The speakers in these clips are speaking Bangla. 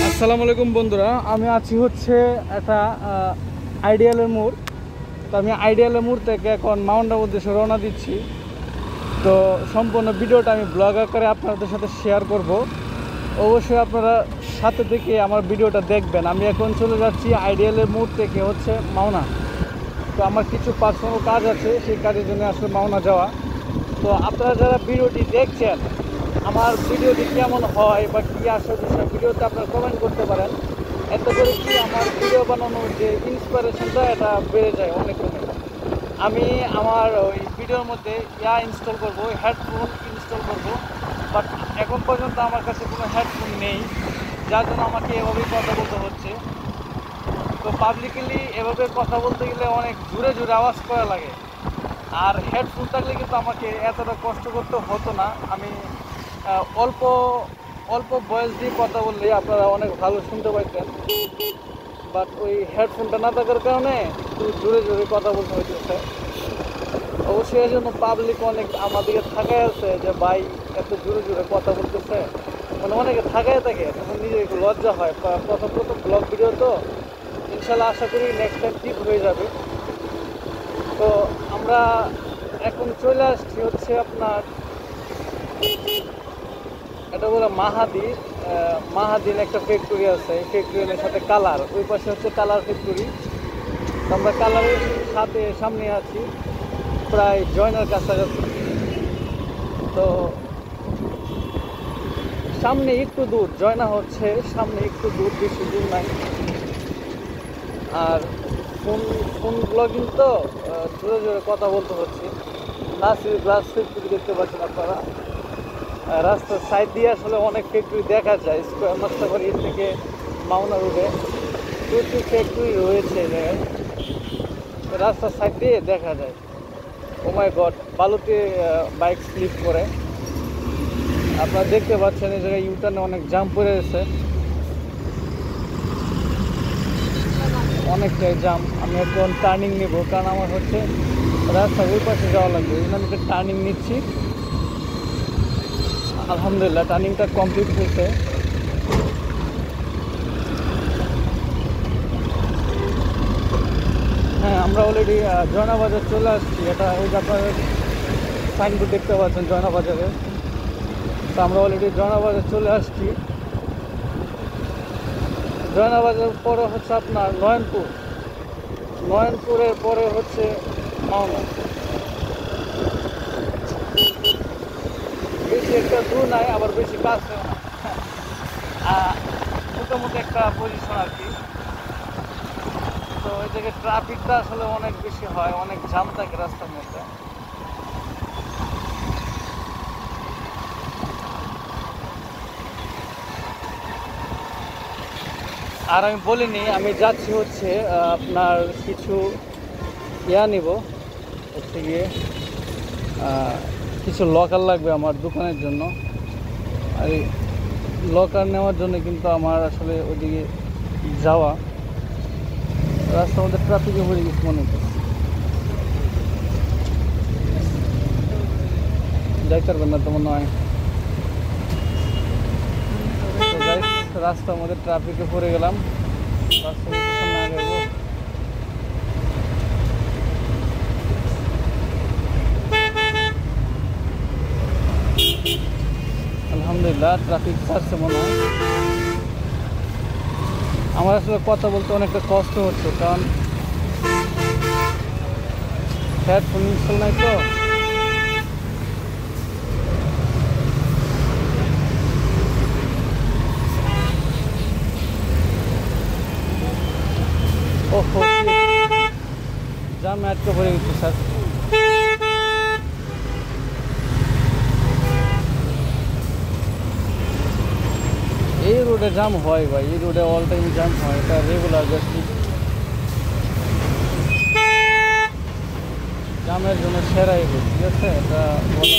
আসসালামু আলাইকুম বন্ধুরা, আমি আছি হচ্ছে একটা আইডিয়ালের মোড়। তো আমি আইডিয়ালের মোড় থেকে এখন মাউন্ট আবুর উদ্দেশ্যে রওনা দিচ্ছি। তো সম্পূর্ণ ভিডিওটা আমি ব্লগ আকারে আপনাদের সাথে শেয়ার করব। অবশ্যই আপনারা সাথে থেকে আমার ভিডিওটা দেখবেন। আমি এখন চলে যাচ্ছি আইডিয়ালের মোড় থেকে হচ্ছে মাওনা। তো আমার কিছু পার্সোনাল কাজ আছে, সেই কাজের জন্য আসলে মাওনা যাওয়া। তো আপনারা যারা ভিডিওটি দেখছেন, আমার ভিডিওটি কেমন হয় বা কী আসে বিষয় ভিডিওতে আপনারা কমেন্ট করতে পারেন। এতে করে কি আমার ভিডিও বানানোর যে ইন্সপিরেশনটা এটা বেড়ে যায় অনেক অনেক। আমি আমার ওই ভিডিওর মধ্যে ইনস্টল করবো, হেডফোন ইনস্টল করব, বাট এখন পর্যন্ত আমার কাছে কোনো হেডফোন নেই, যার জন্য আমাকে এভাবেই কথা বলতে হচ্ছে। তো পাবলিকলি এভাবে কথা বলতে গেলে অনেক জোরে জোরে আওয়াজ করা লাগে। আর হেডফোন থাকলে কিন্তু আমাকে এতটা কষ্ট করতে হতো না। আমি অল্প অল্প ভয়েস দিয়ে কথা বললে আপনারা অনেক ভালো শুনতে পাইতেন, বাট ওই হেডফোনটা না থাকার কারণে একটু জোরে জোরে কথা বলতে হইতেছে। অবশ্যই এই জন্য পাবলিক অনেক আমাদেরকে থাকায় আছে যে ভাই এত জোরে জোরে কথা বলতেছে, মানে অনেকে থাকায় থাকে, তখন নিজে একটু লজ্জা হয়। প্রথম প্রথম ব্লগ ভিডিও তো, ইনশাল্লাহ আশা করি নেক্সট টাইম ঠিক হয়ে যাবে। তো আমরা এখন চলে আসছি হচ্ছে আপনার, এটা বলে মাহাদিন একটা ফ্যাক্টরি আছে। এই ফ্যাক্টরির সাথে কালার, ওই পাশে হচ্ছে কালার ফ্যাক্টরি। তো আমরা কালারের সাথে সামনে আছি, প্রায় জয়নার কাছাকাছি। তো সামনে একটু দূর, জয়না হচ্ছে সামনে একটু দূর, বেশি দূর নাই। আর ফোন ফোন ব্লগিং তো জোরে জোরে কথা বলতে হচ্ছে। নাসির গ্লাস ফ্যাক্টরি দেখতে পাচ্ছেন আপনারা। রাস্তার সাইড দিয়ে আসলে অনেক ফ্যাক্টরি দেখা যায়। স্কোয়ার মাস্টারবাড়ি থেকে মাওনা রোডে প্রচুর ফ্যাক্টরি রয়েছে এই জায়গায়, রাস্তার সাইড দিয়ে দেখা যায়। ও মাই গড, বালুতে বাইক স্লিপ করে। আপনারা দেখতে পাচ্ছেন এই জায়গায় ইউটার্নে অনেক জাম পড়ে গেছে, অনেকটাই জাম। আমি এখন টার্নিং নেব, কারণ আমার হচ্ছে রাস্তার ওই পাশে যাওয়া লাগবে। এই জন্য আমি টার্নিং নিচ্ছি। আলহামদুলিল্লাহ টার্নিংটা কমপ্লিট হয়েছে। হ্যাঁ, আমরা অলরেডি জয়না বাজার চলে আসছি। এটা ওই যে আপনার সাইনবোর্ড দেখতে পাচ্ছেন জয়না বাজারে। তো আমরা অলরেডি জয়না বাজার চলে আসছি। জয়না বাজার পরে হচ্ছে আপনার নয়নপুরের পরে হচ্ছে মাওনা। বেশি একটা দূর নাই, আবার বেশি কাছেও না, মোটামুটি একটা পজিশন আর কি। তো এই জায়গায় ট্রাফিকটা আসলে অনেক বেশি হয়, অনেক জ্যাম থাকে রাস্তার মধ্যে। আর আমি বলিনি, আমি যাচ্ছি হচ্ছে আপনার কিছু নিব, হচ্ছে গিয়ে কিছু লকার লাগবে আমার দোকানের জন্য। আর এই লকার নেওয়ার জন্য কিন্তু আমার আসলে ওইদিকে যাওয়া, রাস্তার মধ্যে ট্রাফিকে পড়ে গেছে মনে হচ্ছে, যাইতে পারবেন না তো মনে হয়। রাস্তার মধ্যে ট্রাফিকে পড়ে গেলাম, রাস্তার সামনে আগে। আলহামদুলিল্লাহ ট্রাফিক ছাড়ছে মনে হয়। আমার আসলে কথা বলতে অনেকটা কষ্ট হচ্ছে, কারণ হেডফোন ইনস্টল নাই তো। ওহো, জাম আটকে পড়ে গেছে স্যার। এই রোডে জাম হয় ভাই, এই রোডে অল টাইম জাম হয়, এটা রেগুলার জাস্ট। জামের জন্য সেরাই রোড, ঠিক আছে, এটা বলা।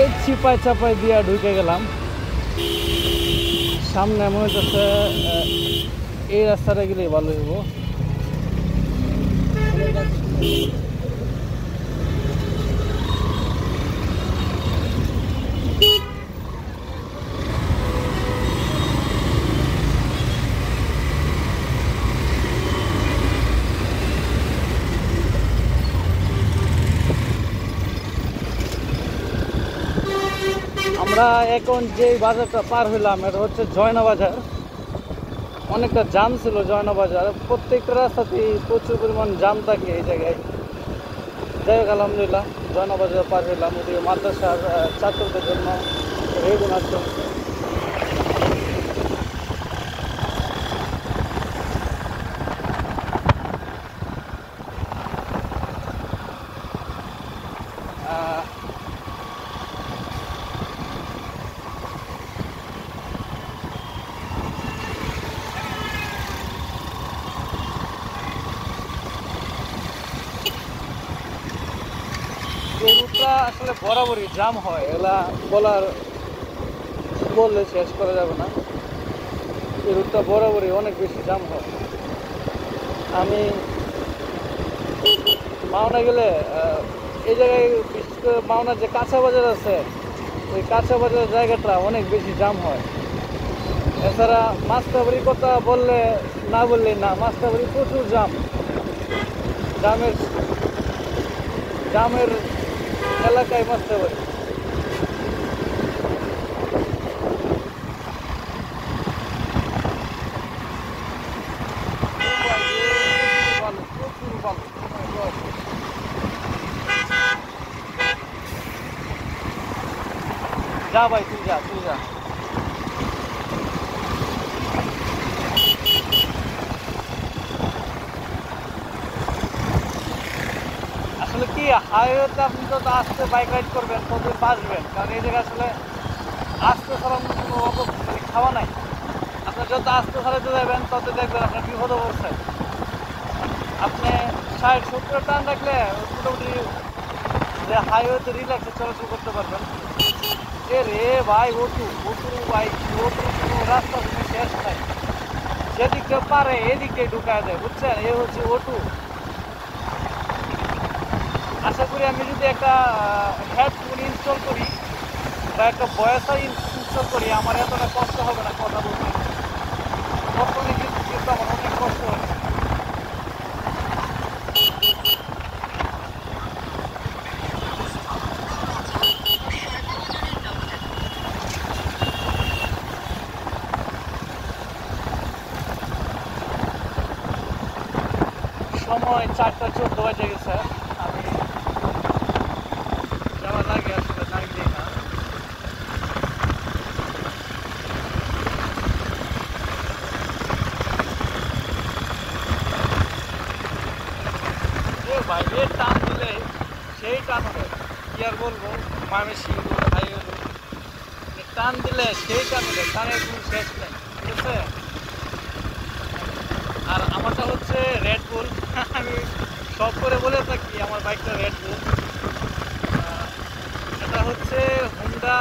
এই চিপায় চাপায় দিয়ে ঢুকে গেলাম। সামনে মনে হচ্ছে এই রাস্তাটা গেলেই ভালো হইব। আমরা এখন যে বাজারটা পার হইলাম এটা হচ্ছে জয়না বাজার। অনেকটা জাম ছিল জয়না বাজার, প্রত্যেকটা রাস্তাতেই প্রচুর পরিমাণ জাম থাকে এই জায়গায়। যাই হোক আলহামদুলিল্লাহ জয়না বাজার পার হইলাম। ওদিকে মাদ্রাসার ছাত্রদের জন্য রেগুলার চলছে। এই রুটটা আসলে বরাবরই জাম হয়, এগুলা বললে শেষ করা যাবে না। এই রুটটা বরাবরই অনেক বেশি জাম হয়। আমি মাওনা গেলে এই জায়গায় বিশেষ করে মাওনার যে কাঁচা বাজার আছে ওই কাঁচা বাজারের জায়গাটা অনেক বেশি জাম হয়। এছাড়া মাস্তাবাড়ির কথা বললে না বললেই না, মাস্তাবাড়ি প্রচুর জামের এলাকায় মাস্তাবাড়ি। যা ভাই তুই যা। আসলে কি হাইওয়েতে আপনি যত আস্তে বাইক রাইড করবেন তত বাঁচবেন, কারণ এই জায়গায় আসলে আস্তে চালানোর কোনো খাওয়া নাই। আপনি যত আস্তে চালাতে যাবেন তত দেখবেন আপনার বিপদে পড়ছে। আপনি 60-70 টান রাখলে মোটামুটি যে হাইওয়েতে রিল্যাক্সে চলাচল করতে পারবেন। এ রে ভাই ওটু ভাই ওটু কোনো রাস্তা কোনো শেষ নাই, যেদিকটা পারে এদিকে ঢুকায় দেয়, বুঝছেন? এ হচ্ছে ওটু। আশা করি আমি যদি একটা হেডফোন ইনস্টল করি বা একটা ভয়েসার ইনস্টল করি আমার এতটা কষ্ট হবে না কথা বলতে। বর্তমানে কিন্তু আমার অনেক কষ্ট হয়। সময় 4টা 14 বাজে গেছে। আমি যাওয়ার আগে আসলে টাইম দিই না। ভাই এর টান দিলে সেই টান হবে, কি আর বলবো। ময়মনসিংহ হাইওয়ে টান দিলে সেই টান হবে, টানের কোনো শেষ নেই, ঠিক আছে? আর আমারটা হচ্ছে রেড বুল। আমি সব করে বলে থাকি আমার বাইকটা রেড বুল। এটা হচ্ছে হুন্ডা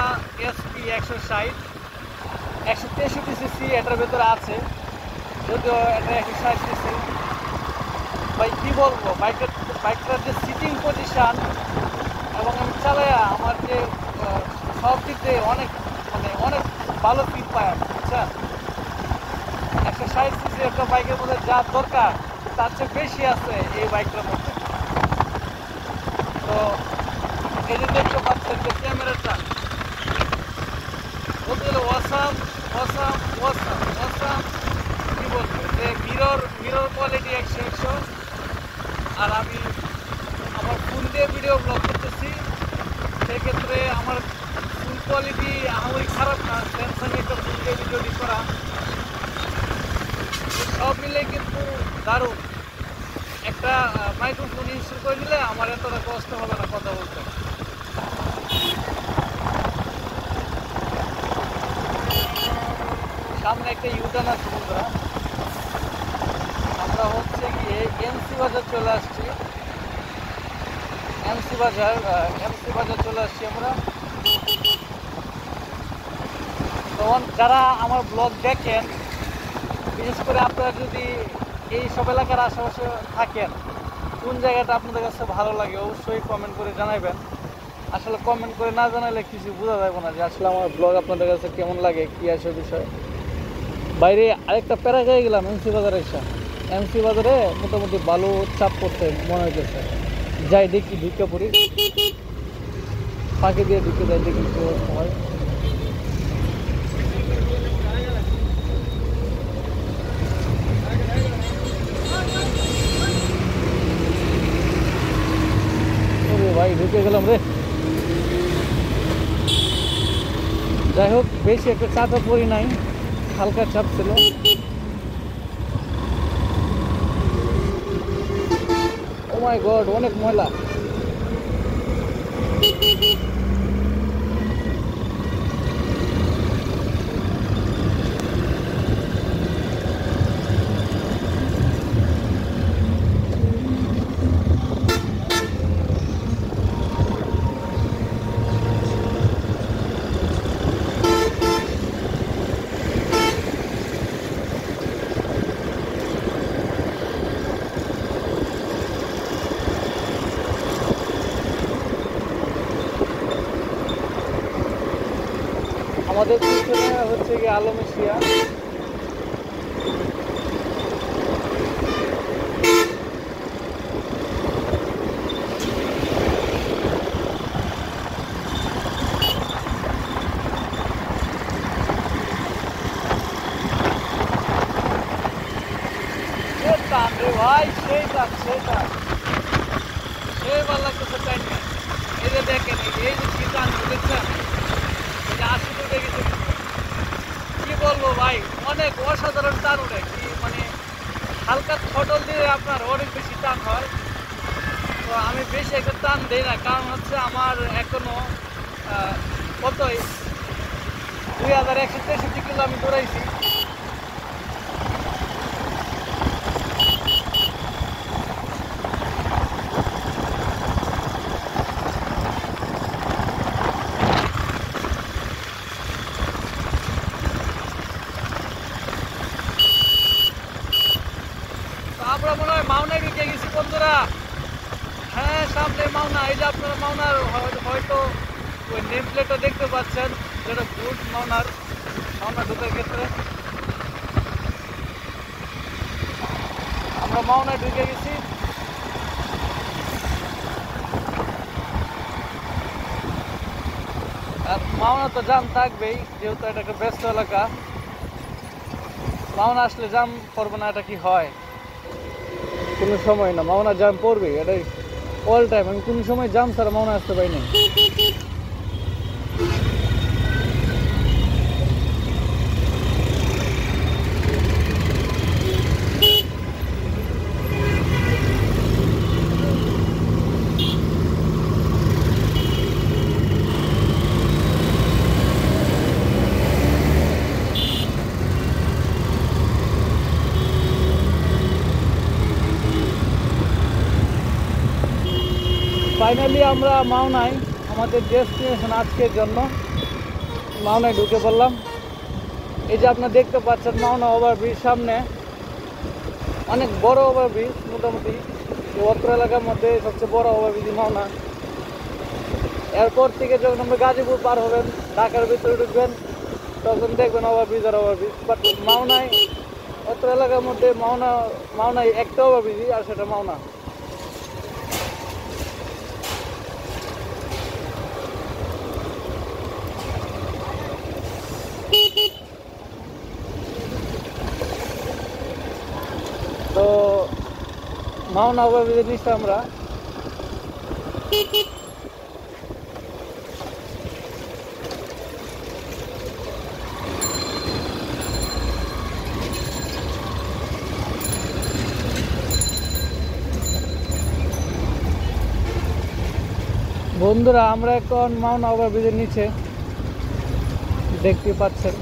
এসপি 160 163 সিসি এটার ভেতরে আছে, যদিও এটা 160 সিসি। ভাই কী বলবো, বাইকটার যে সিটিং পজিশান এবং আমি চালাইয়া আমার যে সব দিক দিয়ে অনেক ভালো ফিল পাই আমি, বুঝছেন? 160 সিসি একটা বাইকের মধ্যে যা দরকার তার চেয়ে বেশি আছে এই বাইকটার মধ্যে। তো এই যে দেখতে পাচ্ছেন যে ক্যামেরাটা বলতে গেলে ওয়াসাম কি বলবো, যে মিরর কোয়ালিটি 100। আর আমি আমার ফোন দিয়ে ভিডিও ব্লগ করতেছি, সেক্ষেত্রে আমার ফুল কোয়ালিটি আমারই খারাপ না, স্যামসাং একটা ফোন দিয়ে ভিডিও এডিট করা, সব মিলে কিন্তু দারুণ। একটা মাইক্রোফোন ইনস্টল করে দিলে আমার এতটা কষ্ট হবে না কথা বলতে। সামনে একটা ইউটার্ন আছে বন্ধুরা, আমরা হচ্ছে গিয়ে এমসি বাজার চলে আসছি। এমসি বাজার চলে আসছি আমরা। তো যারা আমার ব্লগ দেখেন, বিশেষ করে আপনারা যদি এই সব এলাকার আশেপাশে থাকেন, কোন জায়গাটা আপনাদের কাছে ভালো লাগে অবশ্যই কমেন্ট করে জানাবেন। আসলে কমেন্ট করে না জানালে কিছু বোঝা যাবে না যে আসলে আমার ব্লগ আপনাদের কাছে কেমন লাগে, কী আছে বিষয়। বাইরে আরেকটা প্যারা গিয়ে গেলাম এমসি বাজারে এসে। এমসি বাজারে মোটামুটি ভালো চাপ করতে মনে হইতেছে, যাই দেখি ঢুকে পড়ি, ফাঁকে দিয়ে ঢুকে যাই দেখি কী অবস্থা হয়। ভাই ঢুকে গেলাম রে। যাই হোক, বেশি একটা চাপে পড়ি নাই, হালকা চাপ ছিল। ও মাই গড, অনেক ময়লা। আমাদের পিছনে হচ্ছে গিয়ে আলম এশিয়া। ভাই সেই টান, সেই টান, সেই ভালো লাগতেছে টাইম। এই যে দেখেন, এই যে কি টান দেখছেন, আশি উঠে গেছে। কি বলবো ভাই, অনেক অসাধারণ টান উঠে, কি মানে হালকা থটল দিয়ে আপনার অনেক বেশি টান হয়। তো আমি বেশি একটা টান দিই না, কারণ হচ্ছে আমার এখনো কতই 2163 কিলো আমি দৌড়াইছি। আমরা মনে হয় মাওনায় ঢুকে গেছি বন্ধুরা। হ্যাঁ, সামনে মাওনা। এই যে আপনারা মাওনার হয়তো ওই নেম প্লেটটা দেখতে পাচ্ছেন, যেটা গুড মাওনা ঢোকার ক্ষেত্রে। আমরা মাওনায় ঢুকে গেছি। আর মাওনা তো জাম থাকবেই, যেহেতু এটা একটা ব্যস্ত এলাকা। মাওনা আসলে জাম পড়বে না, এটা কি হয়? কোনো সময় না, মাওনা জাম পড়বে, এটাই অল টাইম। আমি কোনো সময় জাম ছাড়া মাওনা আসতে পারি না। ফাইনালি আমরা মাওনায়, আমাদের ডেস্টিনেশন আজকের জন্য মাওনায় ঢুকে পড়লাম। এই যে আপনারা দেখতে পাচ্ছেন মাওনা ওভারব্রিজ সামনে, অনেক বড় ওভারব্রিজ। মোটামুটি অত্র এলাকার মধ্যে সবচেয়ে বড় ওভারব্রিজ মাওনা। এরপর থেকে যখন আমরা গাজীপুর পার হবেন, ঢাকার ভিতরে ঢুকবেন, তখন দেখবেন ওভারব্রিজ আর ওভারব্রিজ। বাট মাওনায়, অত্র এলাকার মধ্যে মাওনায় একটা ওভারব্রিজ, আর সেটা মাওনা। তো মাওনা ওভারব্রিজের নিচে আমরা বন্ধুরা, আমরা এখন মাওনা ওভারব্রিজের নিচে, দেখতে পাচ্ছেন।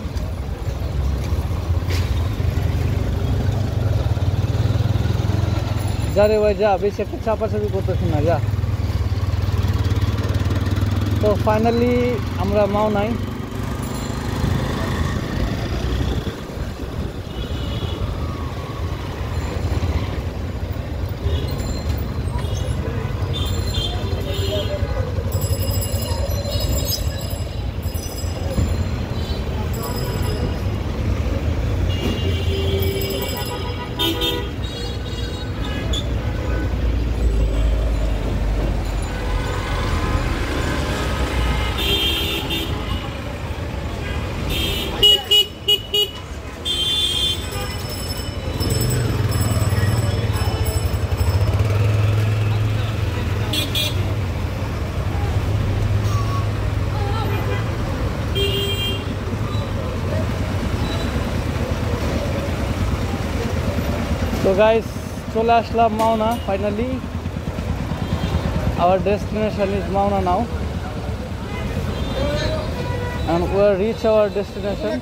যা রে ভাই যা, বেশি একটা চাপাচাপি করতেছি না, যা। তো ফাইনালি আমরা মাওনায়। তো গাইস চলে আসলাম Mawna finally our destination is Mauna now and we are reach our destination